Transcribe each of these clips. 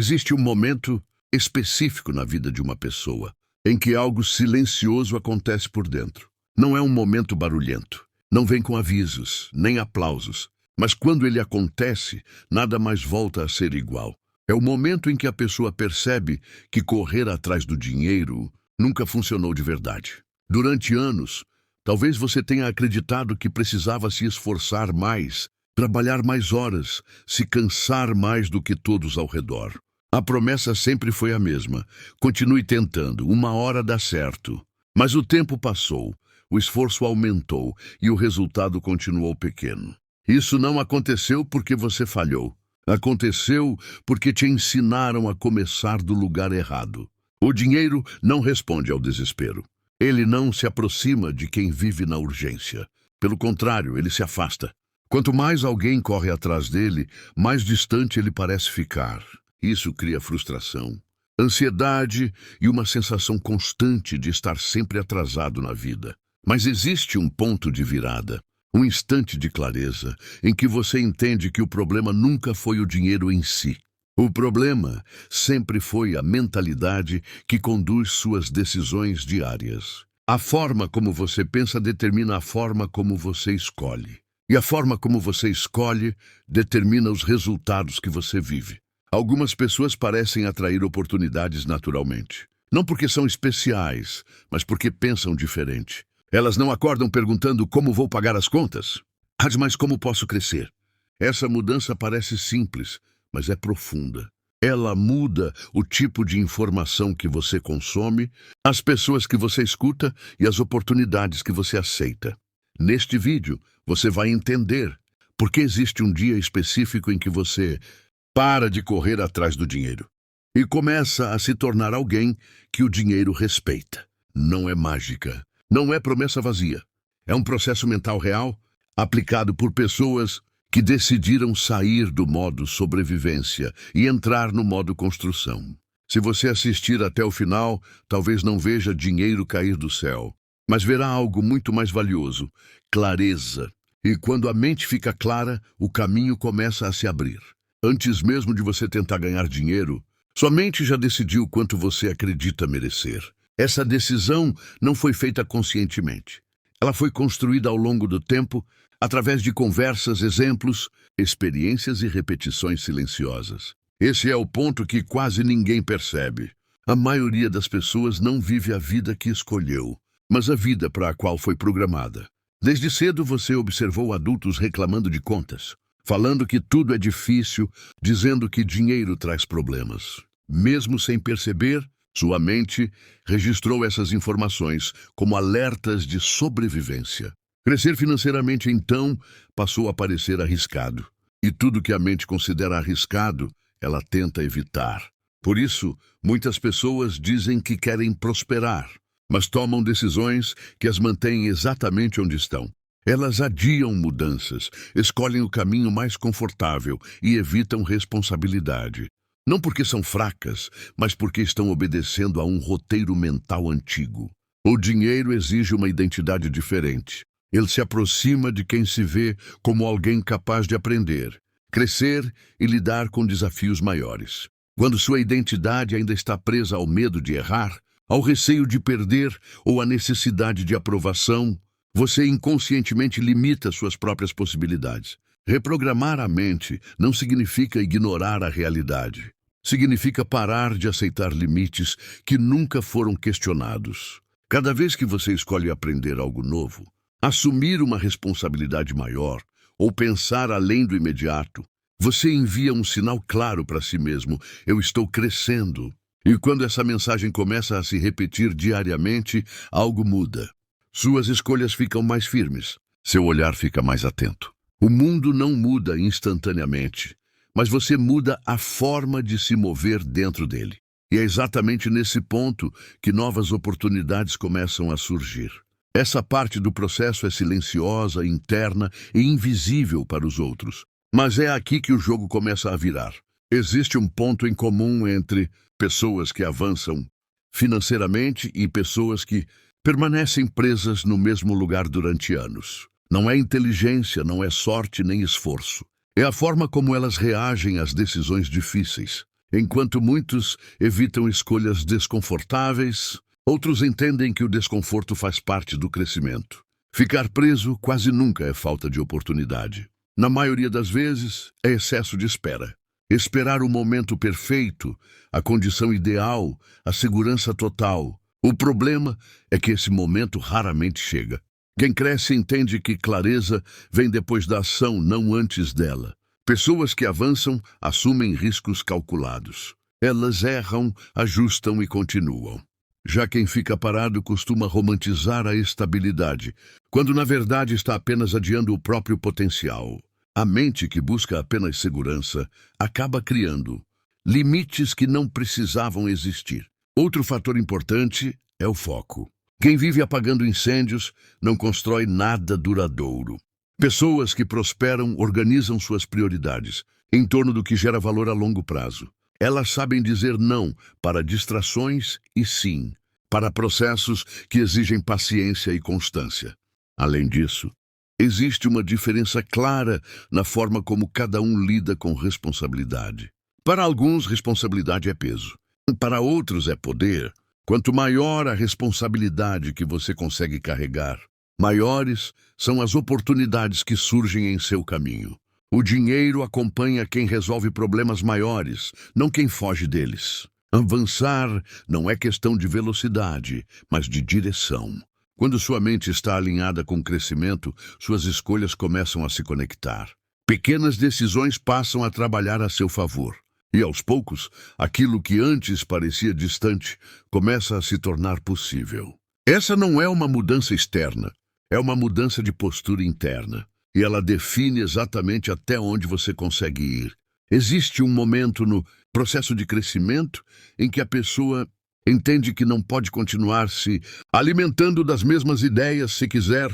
Existe um momento específico na vida de uma pessoa em que algo silencioso acontece por dentro. Não é um momento barulhento, não vem com avisos, nem aplausos, mas quando ele acontece, nada mais volta a ser igual. É o momento em que a pessoa percebe que correr atrás do dinheiro nunca funcionou de verdade. Durante anos, talvez você tenha acreditado que precisava se esforçar mais, trabalhar mais horas, se cansar mais do que todos ao redor. A promessa sempre foi a mesma. Continue tentando, uma hora dá certo. Mas o tempo passou, o esforço aumentou e o resultado continuou pequeno. Isso não aconteceu porque você falhou. Aconteceu porque te ensinaram a começar do lugar errado. O dinheiro não responde ao desespero. Ele não se aproxima de quem vive na urgência. Pelo contrário, ele se afasta. Quanto mais alguém corre atrás dele, mais distante ele parece ficar. Isso cria frustração, ansiedade e uma sensação constante de estar sempre atrasado na vida. Mas existe um ponto de virada, um instante de clareza, em que você entende que o problema nunca foi o dinheiro em si. O problema sempre foi a mentalidade que conduz suas decisões diárias. A forma como você pensa determina a forma como você escolhe. E a forma como você escolhe determina os resultados que você vive. Algumas pessoas parecem atrair oportunidades naturalmente. Não porque são especiais, mas porque pensam diferente. Elas não acordam perguntando como vou pagar as contas. Mas como posso crescer? Essa mudança parece simples, mas é profunda. Ela muda o tipo de informação que você consome, as pessoas que você escuta e as oportunidades que você aceita. Neste vídeo, você vai entender por que existe um dia específico em que você para de correr atrás do dinheiro e começa a se tornar alguém que o dinheiro respeita. Não é mágica, não é promessa vazia. É um processo mental real aplicado por pessoas que decidiram sair do modo sobrevivência e entrar no modo construção. Se você assistir até o final, talvez não veja dinheiro cair do céu, mas verá algo muito mais valioso: clareza. E quando a mente fica clara, o caminho começa a se abrir. Antes mesmo de você tentar ganhar dinheiro, sua mente já decidiu quanto você acredita merecer. Essa decisão não foi feita conscientemente. Ela foi construída ao longo do tempo, através de conversas, exemplos, experiências e repetições silenciosas. Esse é o ponto que quase ninguém percebe. A maioria das pessoas não vive a vida que escolheu, mas a vida para a qual foi programada. Desde cedo você observou adultos reclamando de contas, falando que tudo é difícil, dizendo que dinheiro traz problemas. Mesmo sem perceber, sua mente registrou essas informações como alertas de sobrevivência. Crescer financeiramente, então, passou a parecer arriscado. E tudo que a mente considera arriscado, ela tenta evitar. Por isso, muitas pessoas dizem que querem prosperar, mas tomam decisões que as mantêm exatamente onde estão. Elas adiam mudanças, escolhem o caminho mais confortável e evitam responsabilidade. Não porque são fracas, mas porque estão obedecendo a um roteiro mental antigo. O dinheiro exige uma identidade diferente. Ele se aproxima de quem se vê como alguém capaz de aprender, crescer e lidar com desafios maiores. Quando sua identidade ainda está presa ao medo de errar, ao receio de perder ou à necessidade de aprovação, você inconscientemente limita suas próprias possibilidades. Reprogramar a mente não significa ignorar a realidade. Significa parar de aceitar limites que nunca foram questionados. Cada vez que você escolhe aprender algo novo, assumir uma responsabilidade maior ou pensar além do imediato, você envia um sinal claro para si mesmo: eu estou crescendo. E quando essa mensagem começa a se repetir diariamente, algo muda. Suas escolhas ficam mais firmes, seu olhar fica mais atento. O mundo não muda instantaneamente, mas você muda a forma de se mover dentro dele. E é exatamente nesse ponto que novas oportunidades começam a surgir. Essa parte do processo é silenciosa, interna e invisível para os outros. Mas é aqui que o jogo começa a virar. Existe um ponto em comum entre pessoas que avançam financeiramente e pessoas que permanecem presas no mesmo lugar durante anos. Não é inteligência, não é sorte nem esforço. É a forma como elas reagem às decisões difíceis. Enquanto muitos evitam escolhas desconfortáveis, outros entendem que o desconforto faz parte do crescimento. Ficar preso quase nunca é falta de oportunidade. Na maioria das vezes, é excesso de espera. Esperar o momento perfeito, a condição ideal, a segurança total. O problema é que esse momento raramente chega. Quem cresce entende que clareza vem depois da ação, não antes dela. Pessoas que avançam assumem riscos calculados. Elas erram, ajustam e continuam. Já quem fica parado costuma romantizar a estabilidade, quando na verdade está apenas adiando o próprio potencial. A mente que busca apenas segurança acaba criando limites que não precisavam existir. Outro fator importante é o foco. Quem vive apagando incêndios não constrói nada duradouro. Pessoas que prosperam organizam suas prioridades em torno do que gera valor a longo prazo. Elas sabem dizer não para distrações e sim para processos que exigem paciência e constância. Além disso, existe uma diferença clara na forma como cada um lida com responsabilidade. Para alguns, responsabilidade é peso. Para outros, é poder. Quanto maior a responsabilidade que você consegue carregar, maiores são as oportunidades que surgem em seu caminho. O dinheiro acompanha quem resolve problemas maiores, não quem foge deles. Avançar não é questão de velocidade, mas de direção. Quando sua mente está alinhada com o crescimento, suas escolhas começam a se conectar. Pequenas decisões passam a trabalhar a seu favor. E, aos poucos, aquilo que antes parecia distante começa a se tornar possível. Essa não é uma mudança externa, é uma mudança de postura interna. E ela define exatamente até onde você consegue ir. Existe um momento no processo de crescimento em que a pessoa entende que não pode continuar se alimentando das mesmas ideias se quiser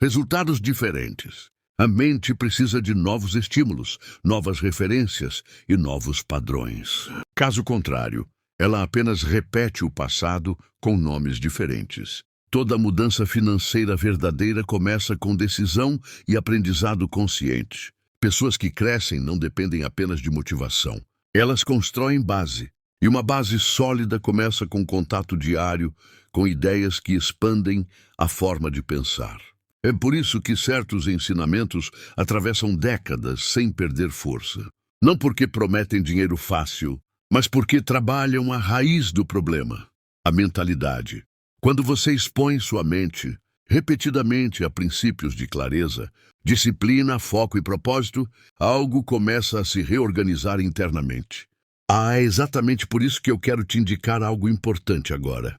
resultados diferentes. A mente precisa de novos estímulos, novas referências e novos padrões. Caso contrário, ela apenas repete o passado com nomes diferentes. Toda mudança financeira verdadeira começa com decisão e aprendizado consciente. Pessoas que crescem não dependem apenas de motivação. Elas constroem base. E uma base sólida começa com contato diário com ideias que expandem a forma de pensar. É por isso que certos ensinamentos atravessam décadas sem perder força. Não porque prometem dinheiro fácil, mas porque trabalham a raiz do problema, a mentalidade. Quando você expõe sua mente repetidamente a princípios de clareza, disciplina, foco e propósito, algo começa a se reorganizar internamente. É exatamente por isso que eu quero te indicar algo importante agora.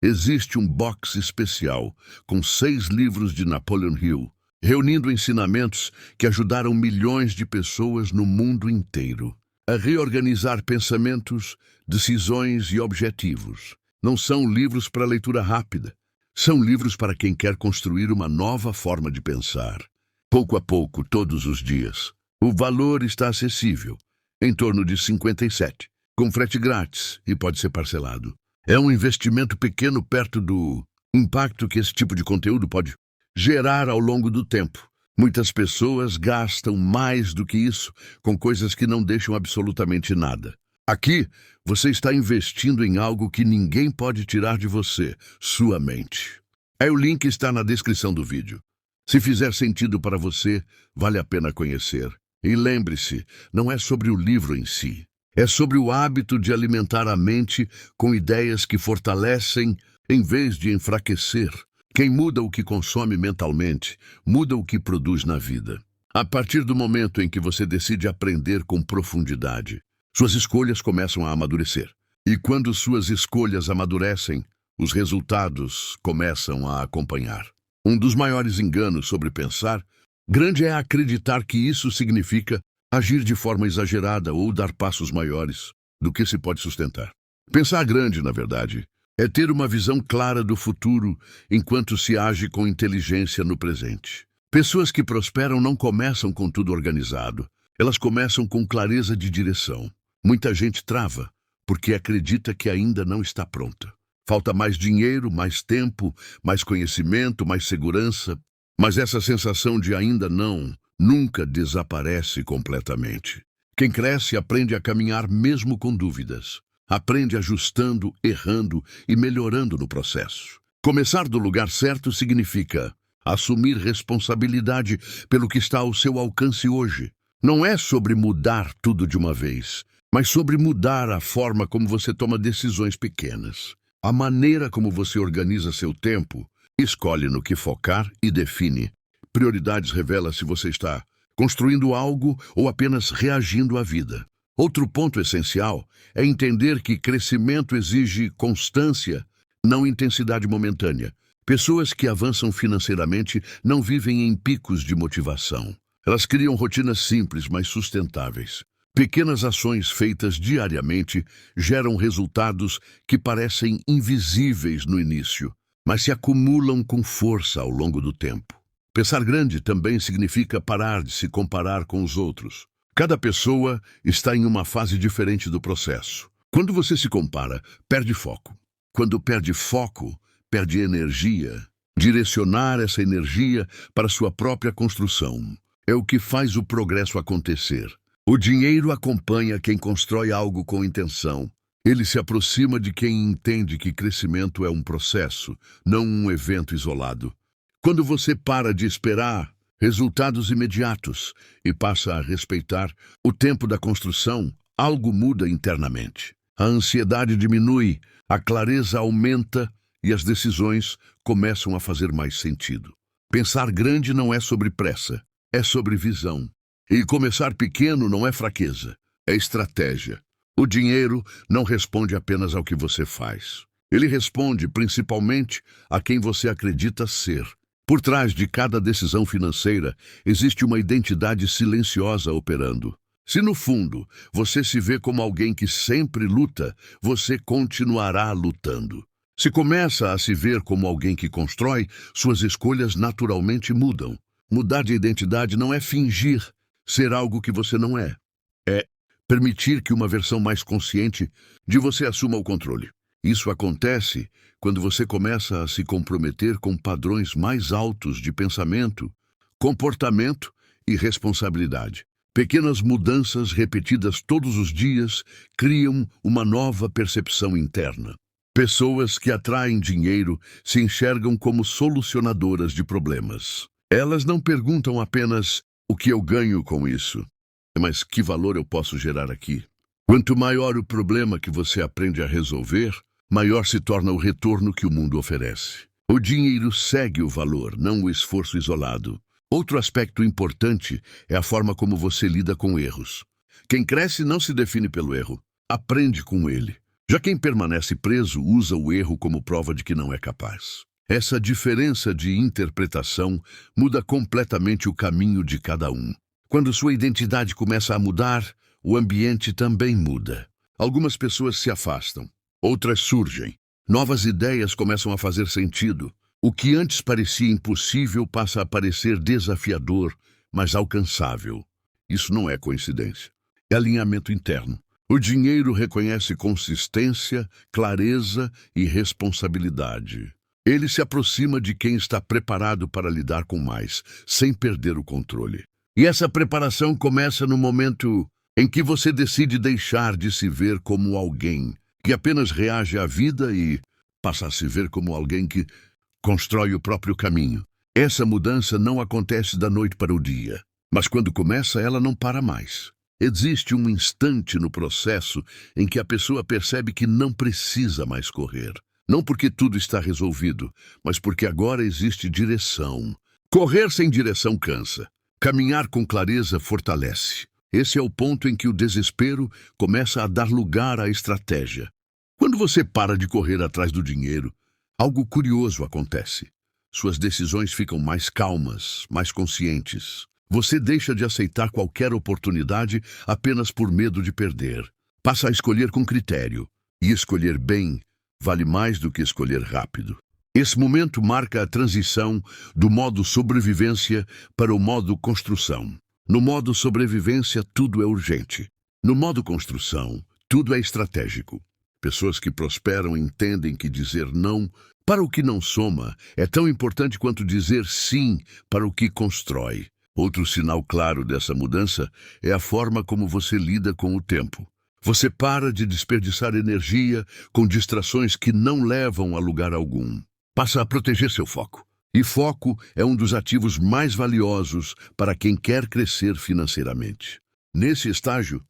Existe um box especial com 6 livros de Napoleon Hill, reunindo ensinamentos que ajudaram milhões de pessoas no mundo inteiro a reorganizar pensamentos, decisões e objetivos. Não são livros para leitura rápida, são livros para quem quer construir uma nova forma de pensar. Pouco a pouco, todos os dias. O valor está acessível, em torno de 57, com frete grátis e pode ser parcelado. É um investimento pequeno perto do impacto que esse tipo de conteúdo pode gerar ao longo do tempo. Muitas pessoas gastam mais do que isso com coisas que não deixam absolutamente nada. Aqui, você está investindo em algo que ninguém pode tirar de você, sua mente. O link está na descrição do vídeo. Se fizer sentido para você, vale a pena conhecer. E lembre-se, não é sobre o livro em si. É sobre o hábito de alimentar a mente com ideias que fortalecem em vez de enfraquecer. Quem muda o que consome mentalmente, muda o que produz na vida. A partir do momento em que você decide aprender com profundidade, suas escolhas começam a amadurecer. E quando suas escolhas amadurecem, os resultados começam a acompanhar. Um dos maiores enganos sobre pensar grande é acreditar que isso significa agir de forma exagerada ou dar passos maiores do que se pode sustentar. Pensar grande, na verdade, é ter uma visão clara do futuro enquanto se age com inteligência no presente. Pessoas que prosperam não começam com tudo organizado. Elas começam com clareza de direção. Muita gente trava porque acredita que ainda não está pronta. Falta mais dinheiro, mais tempo, mais conhecimento, mais segurança. Mas essa sensação de ainda não nunca desaparece completamente. Quem cresce aprende a caminhar mesmo com dúvidas. Aprende ajustando, errando e melhorando no processo. Começar do lugar certo significa assumir responsabilidade pelo que está ao seu alcance hoje. Não é sobre mudar tudo de uma vez, mas sobre mudar a forma como você toma decisões pequenas. A maneira como você organiza seu tempo, escolhe no que focar e define. Prioridades revela se você está construindo algo ou apenas reagindo à vida. Outro ponto essencial é entender que crescimento exige constância, não intensidade momentânea. Pessoas que avançam financeiramente não vivem em picos de motivação. Elas criam rotinas simples, mas sustentáveis. Pequenas ações feitas diariamente geram resultados que parecem invisíveis no início, mas se acumulam com força ao longo do tempo. Pensar grande também significa parar de se comparar com os outros. Cada pessoa está em uma fase diferente do processo. Quando você se compara, perde foco. Quando perde foco, perde energia. Direcionar essa energia para sua própria construção é o que faz o progresso acontecer. O dinheiro acompanha quem constrói algo com intenção. Ele se aproxima de quem entende que crescimento é um processo, não um evento isolado. Quando você para de esperar resultados imediatos e passa a respeitar o tempo da construção, algo muda internamente. A ansiedade diminui, a clareza aumenta e as decisões começam a fazer mais sentido. Pensar grande não é sobre pressa, é sobre visão. E começar pequeno não é fraqueza, é estratégia. O dinheiro não responde apenas ao que você faz. Ele responde principalmente a quem você acredita ser. Por trás de cada decisão financeira existe uma identidade silenciosa operando. Se no fundo você se vê como alguém que sempre luta, você continuará lutando. Se começa a se ver como alguém que constrói, suas escolhas naturalmente mudam. Mudar de identidade não é fingir ser algo que você não é. É permitir que uma versão mais consciente de você assuma o controle. Isso acontece quando você começa a se comprometer com padrões mais altos de pensamento, comportamento e responsabilidade. Pequenas mudanças repetidas todos os dias criam uma nova percepção interna. Pessoas que atraem dinheiro se enxergam como solucionadoras de problemas. Elas não perguntam apenas o que eu ganho com isso, mas que valor eu posso gerar aqui. Quanto maior o problema que você aprende a resolver, maior se torna o retorno que o mundo oferece. O dinheiro segue o valor, não o esforço isolado. Outro aspecto importante é a forma como você lida com erros. Quem cresce não se define pelo erro, aprende com ele. Já quem permanece preso usa o erro como prova de que não é capaz. Essa diferença de interpretação muda completamente o caminho de cada um. Quando sua identidade começa a mudar, o ambiente também muda. Algumas pessoas se afastam, outras surgem. Novas ideias começam a fazer sentido. O que antes parecia impossível passa a parecer desafiador, mas alcançável. Isso não é coincidência. É alinhamento interno. O dinheiro reconhece consistência, clareza e responsabilidade. Ele se aproxima de quem está preparado para lidar com mais, sem perder o controle. E essa preparação começa no momento em que você decide deixar de se ver como alguém que apenas reage à vida e passa a se ver como alguém que constrói o próprio caminho. Essa mudança não acontece da noite para o dia, mas quando começa, ela não para mais. Existe um instante no processo em que a pessoa percebe que não precisa mais correr. Não porque tudo está resolvido, mas porque agora existe direção. Correr sem direção cansa. Caminhar com clareza fortalece. Esse é o ponto em que o desespero começa a dar lugar à estratégia. Quando você para de correr atrás do dinheiro, algo curioso acontece. Suas decisões ficam mais calmas, mais conscientes. Você deixa de aceitar qualquer oportunidade apenas por medo de perder. Passa a escolher com critério. E escolher bem vale mais do que escolher rápido. Esse momento marca a transição do modo sobrevivência para o modo construção. No modo sobrevivência, tudo é urgente. No modo construção, tudo é estratégico. Pessoas que prosperam entendem que dizer não para o que não soma é tão importante quanto dizer sim para o que constrói. Outro sinal claro dessa mudança é a forma como você lida com o tempo. Você para de desperdiçar energia com distrações que não levam a lugar algum. Passa a proteger seu foco. E foco é um dos ativos mais valiosos para quem quer crescer financeiramente. Nesse estágio,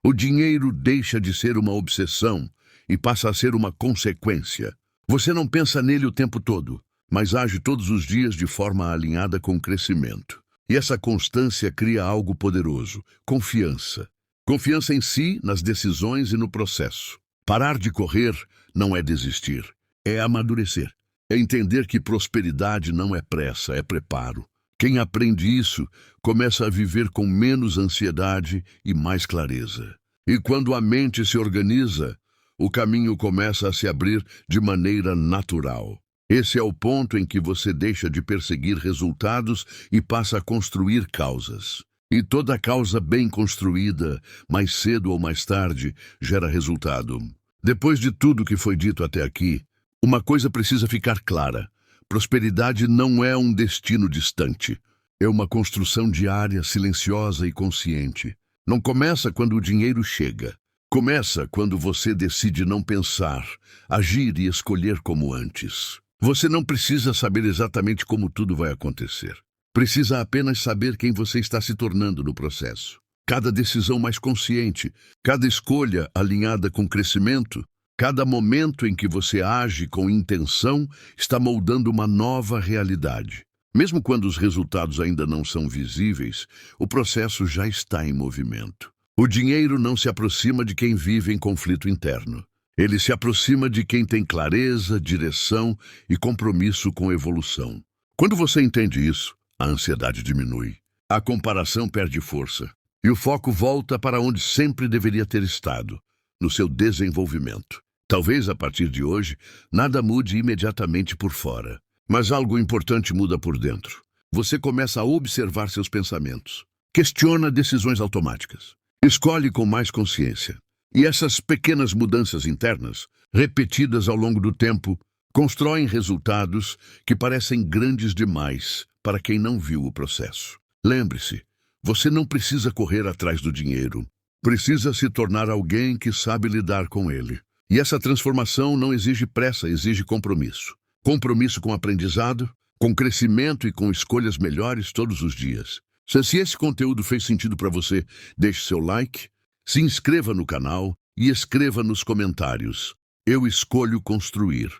o dinheiro deixa de ser uma obsessão e passa a ser uma consequência. Você não pensa nele o tempo todo, mas age todos os dias de forma alinhada com o crescimento. E essa constância cria algo poderoso: confiança. Confiança em si, nas decisões e no processo. Parar de correr não é desistir, é amadurecer. É entender que prosperidade não é pressa, é preparo. Quem aprende isso começa a viver com menos ansiedade e mais clareza. E quando a mente se organiza, o caminho começa a se abrir de maneira natural. Esse é o ponto em que você deixa de perseguir resultados e passa a construir causas. E toda causa bem construída, mais cedo ou mais tarde, gera resultado. Depois de tudo que foi dito até aqui, uma coisa precisa ficar clara: prosperidade não é um destino distante. É uma construção diária, silenciosa e consciente. Não começa quando o dinheiro chega. Começa quando você decide não pensar, agir e escolher como antes. Você não precisa saber exatamente como tudo vai acontecer. Precisa apenas saber quem você está se tornando no processo. Cada decisão mais consciente, cada escolha alinhada com crescimento, cada momento em que você age com intenção está moldando uma nova realidade. Mesmo quando os resultados ainda não são visíveis, o processo já está em movimento. O dinheiro não se aproxima de quem vive em conflito interno. Ele se aproxima de quem tem clareza, direção e compromisso com evolução. Quando você entende isso, a ansiedade diminui, a comparação perde força e o foco volta para onde sempre deveria ter estado, no seu desenvolvimento. Talvez, a partir de hoje, nada mude imediatamente por fora, mas algo importante muda por dentro. Você começa a observar seus pensamentos, questiona decisões automáticas, escolhe com mais consciência. E essas pequenas mudanças internas, repetidas ao longo do tempo, constroem resultados que parecem grandes demais para quem não viu o processo. Lembre-se, você não precisa correr atrás do dinheiro. Precisa se tornar alguém que sabe lidar com ele. E essa transformação não exige pressa, exige compromisso. Compromisso com aprendizado, com crescimento e com escolhas melhores todos os dias. Se esse conteúdo fez sentido para você, deixe seu like, se inscreva no canal e escreva nos comentários: eu escolho construir.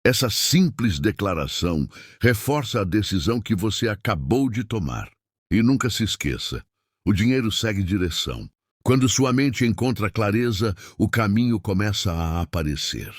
Essa simples declaração reforça a decisão que você acabou de tomar. E nunca se esqueça, o dinheiro segue direção. Quando sua mente encontra clareza, o caminho começa a aparecer.